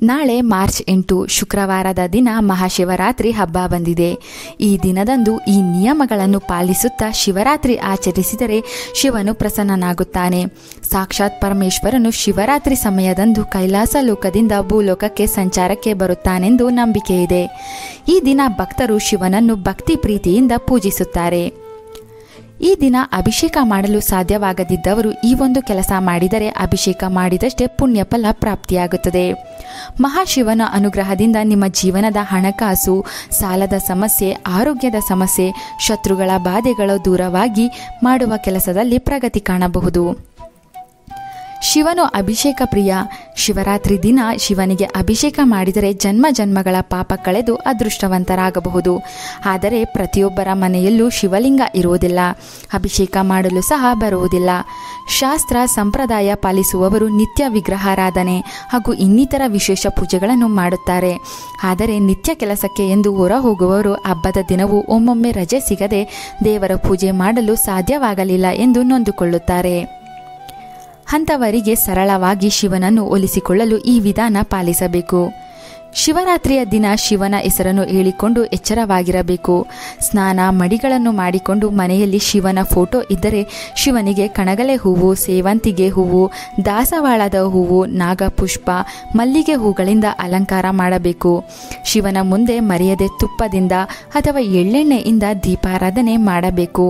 ನಾಳೆ ಮಾರ್ಚ್ 8 ಶುಕ್ರವಾರದ ದಿನ ಮಹಾಶಿವರಾತ್ರಿ ಹಬ್ಬ ಬಂದಿದೆ. ಈ ದಿನದಂದು ಈ ನಿಯಮಗಳನ್ನು ಪಾಲಿಸುತ್ತಾ ಶಿವರಾತ್ರಿ ಆಚರಿಸಿದರೆ ಶಿವನು ಪ್ರಸನ್ನನಾಗುತ್ತಾನೆ. ಸಾಕ್ಷಾತ್ ಪರಮೇಶ್ವರನು ಶಿವರಾತ್ರಿ ಸಮಯದಂದು ಕೈಲಾಸ ಲೋಕದಿಂದ ಭೂಲೋಕಕ್ಕೆ ಸಂಚಾರಕ್ಕೆ ಬರುತ್ತಾನೆಂದು ನಂಬಿಕೆ ಇದೆ. ಈ ದಿನ ಭಕ್ತರು ಶಿವನನ್ನು ಭಕ್ತಿ ಪ್ರೀತಿಯಿಂದ ಪೂಜಿಸುತ್ತಾರೆ. ಈ ದಿನ ಅಭಿಷೇಕ ಮಾಡಲು ಸಾಧ್ಯವಾಗದಿದ್ದವರು ಈ ಒಂದು ಕೆಲಸ ಮಾಡಿದರೆ ಅಭಿಷೇಕ ಮಾಡಿದಷ್ಟೇ ಪುಣ್ಯ ಫಲ ಪ್ರಾಪ್ತಿಯಾಗುತ್ತದೆ. ಮಹಾಶಿವನ ಅನುಗ್ರಹದಿಂದ ನಿಮ್ಮ ಜೀವನದ ಹಣಕಾಸು, ಸಾಲದ ಸಮಸ್ಯೆ, ಆರೋಗ್ಯದ ಸಮಸ್ಯೆ, ಶತ್ರುಗಳ ಬಾಧೆಗಳು ದೂರವಾಗಿ ಮಾಡುವ ಕೆಲಸದಲ್ಲಿ ಪ್ರಗತಿ ಕಾಣಬಹುದು. ಶಿವನು ಅಭಿಷೇಕ ಪ್ರಿಯ. ಶಿವರಾತ್ರಿ ದಿನ ಶಿವನಿಗೆ ಅಭಿಷೇಕ ಮಾಡಿದರೆ ಜನ್ಮ ಜನ್ಮಗಳ ಪಾಪ ಕಳೆದು ಅದೃಷ್ಟವಂತರಾಗಬಹುದು. ಆದರೆ ಪ್ರತಿಯೊಬ್ಬರ ಮನೆಯಲ್ಲೂ ಶಿವಲಿಂಗ ಇರುವುದಿಲ್ಲ, ಅಭಿಷೇಕ ಮಾಡಲು ಸಹ ಬರುವುದಿಲ್ಲ. ಶಾಸ್ತ್ರ ಸಂಪ್ರದಾಯ ಪಾಲಿಸುವವರು ನಿತ್ಯ ವಿಗ್ರಹಾರಾಧನೆ ಹಾಗೂ ಇನ್ನಿತರ ವಿಶೇಷ ಪೂಜೆಗಳನ್ನು ಮಾಡುತ್ತಾರೆ. ಆದರೆ ನಿತ್ಯ ಕೆಲಸಕ್ಕೆ ಎಂದು ಹೊರ ಹೋಗುವವರು ಹಬ್ಬದ ದಿನವೂ ಒಮ್ಮೊಮ್ಮೆ ರಜೆ ಸಿಗದೆ ದೇವರ ಪೂಜೆ ಮಾಡಲು ಸಾಧ್ಯವಾಗಲಿಲ್ಲ ಎಂದು ನೊಂದುಕೊಳ್ಳುತ್ತಾರೆ. ಅಂಥವರಿಗೆ ಸರಳವಾಗಿ ಶಿವನನ್ನು ಒಲಿಸಿಕೊಳ್ಳಲು ಈ ವಿಧಾನ ಪಾಲಿಸಬೇಕು. ಶಿವರಾತ್ರಿಯ ದಿನ ಶಿವನ ಹೆಸರನ್ನು ಹೇಳಿಕೊಂಡು ಎಚ್ಚರವಾಗಿರಬೇಕು. ಸ್ನಾನ ಮಡಿಗಳನ್ನು ಮಾಡಿಕೊಂಡು ಮನೆಯಲ್ಲಿ ಶಿವನ ಫೋಟೋ ಇದ್ದರೆ ಶಿವನಿಗೆ ಕಣಗಲೆ ಹೂವು, ಸೇವಂತಿಗೆ ಹೂವು, ದಾಸವಾಳದ ಹೂವು, ನಾಗಪುಷ್ಪ, ಮಲ್ಲಿಗೆ ಹೂಗಳಿಂದ ಅಲಂಕಾರ ಮಾಡಬೇಕು. ಶಿವನ ಮುಂದೆ ಮರೆಯದೆ ತುಪ್ಪದಿಂದ ಅಥವಾ ಎಳ್ಳೆಣ್ಣೆಯಿಂದ ದೀಪಾರಾಧನೆ ಮಾಡಬೇಕು.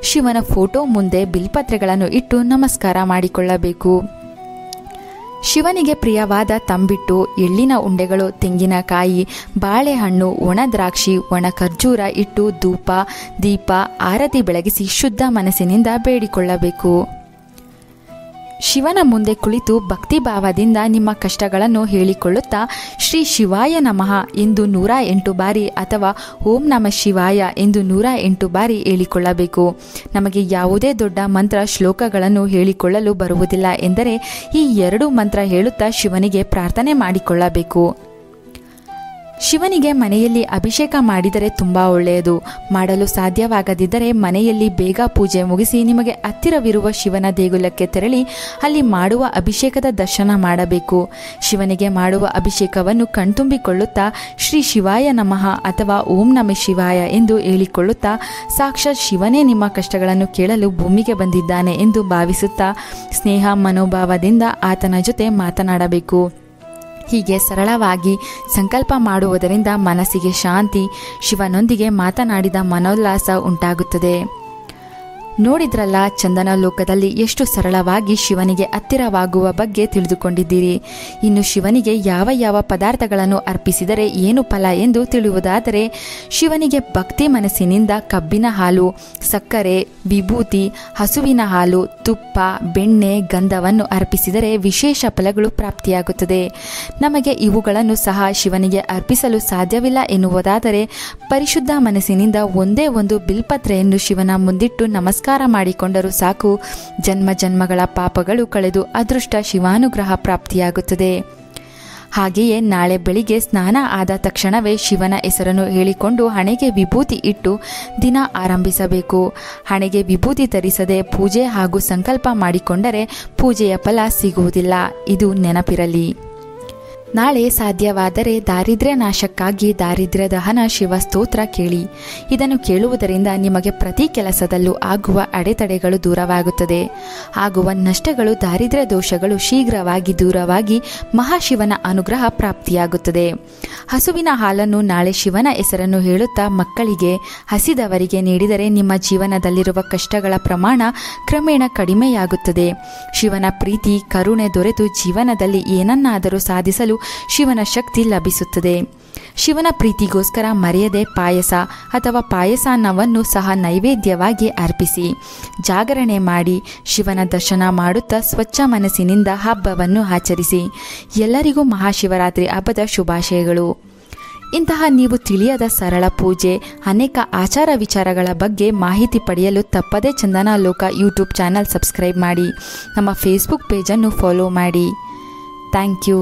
ಶಿವನ ಫೋಟೋ ಮುಂದೆ ಬಿಲ್ಪತ್ರೆಗಳನ್ನು ಇಟ್ಟು ನಮಸ್ಕಾರ ಮಾಡಿಕೊಳ್ಳಬೇಕು. ಶಿವನಿಗೆ ಪ್ರಿಯವಾದ ತಂಬಿಟ್ಟು, ಎಳ್ಳಿನ ಉಂಡೆಗಳು, ತೆಂಗಿನಕಾಯಿ, ಬಾಳೆಹಣ್ಣು, ಒಣ ದ್ರಾಕ್ಷಿ, ಒಣ ಖರ್ಜೂರ ಇಟ್ಟು ಧೂಪ, ದೀಪ, ಆರತಿ ಬೆಳಗಿಸಿ ಶುದ್ಧ ಮನಸ್ಸಿನಿಂದ ಬೇಡಿಕೊಳ್ಳಬೇಕು. ಶಿವನ ಮುಂದೆ ಕುಳಿತು ಭಕ್ತಿಭಾವದಿಂದ ನಿಮ್ಮ ಕಷ್ಟಗಳನ್ನು ಹೇಳಿಕೊಳ್ಳುತ್ತಾ ಶ್ರೀ ಶಿವಾಯ ನಮಃ ಎಂದು 108 ಬಾರಿ ಅಥವಾ ಓಂ ನಮಃ ಶಿವಾಯ ಎಂದು 108 ಬಾರಿ ಹೇಳಿಕೊಳ್ಳಬೇಕು. ನಮಗೆ ಯಾವುದೇ ದೊಡ್ಡ ಮಂತ್ರ ಶ್ಲೋಕಗಳನ್ನು ಹೇಳಿಕೊಳ್ಳಲು ಬರುವುದಿಲ್ಲ ಎಂದರೆ ಈ 2 ಮಂತ್ರ ಹೇಳುತ್ತಾ ಶಿವನಿಗೆ ಪ್ರಾರ್ಥನೆ ಮಾಡಿಕೊಳ್ಳಬೇಕು. ಶಿವನಿಗೆ ಮನೆಯಲ್ಲಿ ಅಭಿಷೇಕ ಮಾಡಿದರೆ ತುಂಬ ಒಳ್ಳೆಯದು. ಮಾಡಲು ಸಾಧ್ಯವಾಗದಿದ್ದರೆ ಮನೆಯಲ್ಲಿ ಬೇಗ ಪೂಜೆ ಮುಗಿಸಿ ನಿಮಗೆ ಹತ್ತಿರವಿರುವ ಶಿವನ ದೇಗುಲಕ್ಕೆ ತೆರಳಿ ಅಲ್ಲಿ ಮಾಡುವ ಅಭಿಷೇಕದ ದರ್ಶನ ಮಾಡಬೇಕು. ಶಿವನಿಗೆ ಮಾಡುವ ಅಭಿಷೇಕವನ್ನು ಕಣ್ತುಂಬಿಕೊಳ್ಳುತ್ತಾ ಶ್ರೀ ಶಿವಾಯ ನಮಃ ಅಥವಾ ಓಂ ನಮಃ ಶಿವಾಯ ಎಂದು ಹೇಳಿಕೊಳ್ಳುತ್ತಾ ಸಾಕ್ಷಾತ್ ಶಿವನೇ ನಿಮ್ಮ ಕಷ್ಟಗಳನ್ನು ಕೇಳಲು ಭೂಮಿಗೆ ಬಂದಿದ್ದಾನೆ ಎಂದು ಭಾವಿಸುತ್ತಾ ಸ್ನೇಹ ಮನೋಭಾವದಿಂದ ಆತನ ಜೊತೆ ಮಾತನಾಡಬೇಕು. ಹೀಗೆ ಸರಳವಾಗಿ ಸಂಕಲ್ಪ ಮಾಡುವುದರಿಂದ ಮನಸ್ಸಿಗೆ ಶಾಂತಿ, ಶಿವನೊಂದಿಗೆ ಮಾತನಾಡಿದ ಮನೋಲ್ಲಾಸ ಉಂಟಾಗುತ್ತದೆ. ನೋಡಿದ್ರಲ್ಲ, ಚಂದನ ಲೋಕದಲ್ಲಿ ಎಷ್ಟು ಸರಳವಾಗಿ ಶಿವನಿಗೆ ಹತ್ತಿರವಾಗುವ ಬಗ್ಗೆ ತಿಳಿದುಕೊಂಡಿದ್ದೀರಿ. ಇನ್ನು ಶಿವನಿಗೆ ಯಾವ ಯಾವ ಪದಾರ್ಥಗಳನ್ನು ಅರ್ಪಿಸಿದರೆ ಏನು ಫಲ ಎಂದು ತಿಳಿಯುವುದಾದರೆ ಶಿವನಿಗೆ ಭಕ್ತಿ ಮನಸ್ಸಿನಿಂದ ಕಬ್ಬಿನ ಹಾಲು, ಸಕ್ಕರೆ, ವಿಭೂತಿ, ಹಸುವಿನ ಹಾಲು, ತುಪ್ಪ, ಬೆಣ್ಣೆ, ಗಂಧವನ್ನು ಅರ್ಪಿಸಿದರೆ ವಿಶೇಷ ಫಲಗಳು ಪ್ರಾಪ್ತಿಯಾಗುತ್ತದೆ. ನಮಗೆ ಇವುಗಳನ್ನು ಸಹ ಶಿವನಿಗೆ ಅರ್ಪಿಸಲು ಸಾಧ್ಯವಿಲ್ಲ ಎನ್ನುವುದಾದರೆ ಪರಿಶುದ್ಧ ಮನಸ್ಸಿನಿಂದ ಒಂದೇ ಒಂದು ಬಿಲ್ಪತ್ರೆಯನ್ನು ಶಿವನ ಮುಂದಿಟ್ಟು ನಮಸ್ಕಾರ ಮಾಡಿಕೊಂಡರೂ ಸಾಕು. ಜನ್ಮ ಜನ್ಮಗಳ ಪಾಪಗಳು ಕಳೆದು ಅದೃಷ್ಟ ಶಿವಾನುಗ್ರಹ ಪ್ರಾಪ್ತಿಯಾಗುತ್ತದೆ. ಹಾಗೆಯೇ ನಾಳೆ ಬೆಳಿಗ್ಗೆ ಸ್ನಾನ ಆದ ತಕ್ಷಣವೇ ಶಿವನ ಹೆಸರನ್ನು ಹೇಳಿಕೊಂಡು ಹಣೆಗೆ ವಿಭೂತಿ ಇಟ್ಟು ದಿನ ಆರಂಭಿಸಬೇಕು. ಹಣೆಗೆ ವಿಭೂತಿ ಧರಿಸದೆ ಪೂಜೆ ಹಾಗೂ ಸಂಕಲ್ಪ ಮಾಡಿಕೊಂಡರೆ ಪೂಜೆಯ ಫಲ ಸಿಗುವುದಿಲ್ಲ. ಇದು ನೆನಪಿರಲಿ. ನಾಳೆ ಸಾಧ್ಯವಾದರೆ ದಾರಿದ್ರ್ಯ ನಾಶಕ್ಕಾಗಿ ದಾರಿದ್ರ್ಯ ದಹನ ಶಿವ ಸ್ತೋತ್ರ ಕೇಳಿ. ಇದನ್ನು ಕೇಳುವುದರಿಂದ ನಿಮಗೆ ಪ್ರತಿ ಕೆಲಸದಲ್ಲೂ ಆಗುವ ಅಡೆತಡೆಗಳು ದೂರವಾಗುತ್ತದೆ. ಆಗುವ ನಷ್ಟಗಳು, ದಾರಿದ್ರ್ಯ ದೋಷಗಳು ಶೀಘ್ರವಾಗಿ ದೂರವಾಗಿ ಮಹಾಶಿವನ ಅನುಗ್ರಹ ಪ್ರಾಪ್ತಿಯಾಗುತ್ತದೆ. ಹಸುವಿನ ಹಾಲನ್ನು ನಾಳೆ ಶಿವನ ಹೆಸರನ್ನು ಹೇಳುತ್ತಾ ಮಕ್ಕಳಿಗೆ, ಹಸಿದವರಿಗೆ ನೀಡಿದರೆ ನಿಮ್ಮ ಜೀವನದಲ್ಲಿರುವ ಕಷ್ಟಗಳ ಪ್ರಮಾಣ ಕ್ರಮೇಣ ಕಡಿಮೆಯಾಗುತ್ತದೆ. ಶಿವನ ಪ್ರೀತಿ, ಕರುಣೆ ದೊರೆತು ಜೀವನದಲ್ಲಿ ಏನನ್ನಾದರೂ ಸಾಧಿಸಲು ಶಿವನ ಶಕ್ತಿ ಲಭಿಸುತ್ತದೆ. ಶಿವನ ಪ್ರೀತಿಗೋಸ್ಕರ ಮರೆಯದೆ ಪಾಯಸ ಅಥವಾ ಪಾಯಸಾನ್ನವನ್ನು ಸಹ ನೈವೇದ್ಯವಾಗಿ ಅರ್ಪಿಸಿ ಜಾಗರಣೆ ಮಾಡಿ ಶಿವನ ದರ್ಶನ ಮಾಡುತ್ತಾ ಸ್ವಚ್ಛ ಮನಸ್ಸಿನಿಂದ ಹಬ್ಬವನ್ನು ಆಚರಿಸಿ. ಎಲ್ಲರಿಗೂ ಮಹಾಶಿವರಾತ್ರಿ ಹಬ್ಬದ ಶುಭಾಶಯಗಳು. ಇಂತಹ ನೀವು ತಿಳಿಯದ ಸರಳ ಪೂಜೆ, ಅನೇಕ ಆಚಾರ ವಿಚಾರಗಳ ಬಗ್ಗೆ ಮಾಹಿತಿ ಪಡೆಯಲು ತಪ್ಪದೇ ಚಂದನ ಲೋಕ ಯೂಟ್ಯೂಬ್ ಚಾನಲ್ ಸಬ್ಸ್ಕ್ರೈಬ್ ಮಾಡಿ. ನಮ್ಮ ಫೇಸ್ಬುಕ್ ಪೇಜನ್ನು ಫಾಲೋ ಮಾಡಿ. Thank you.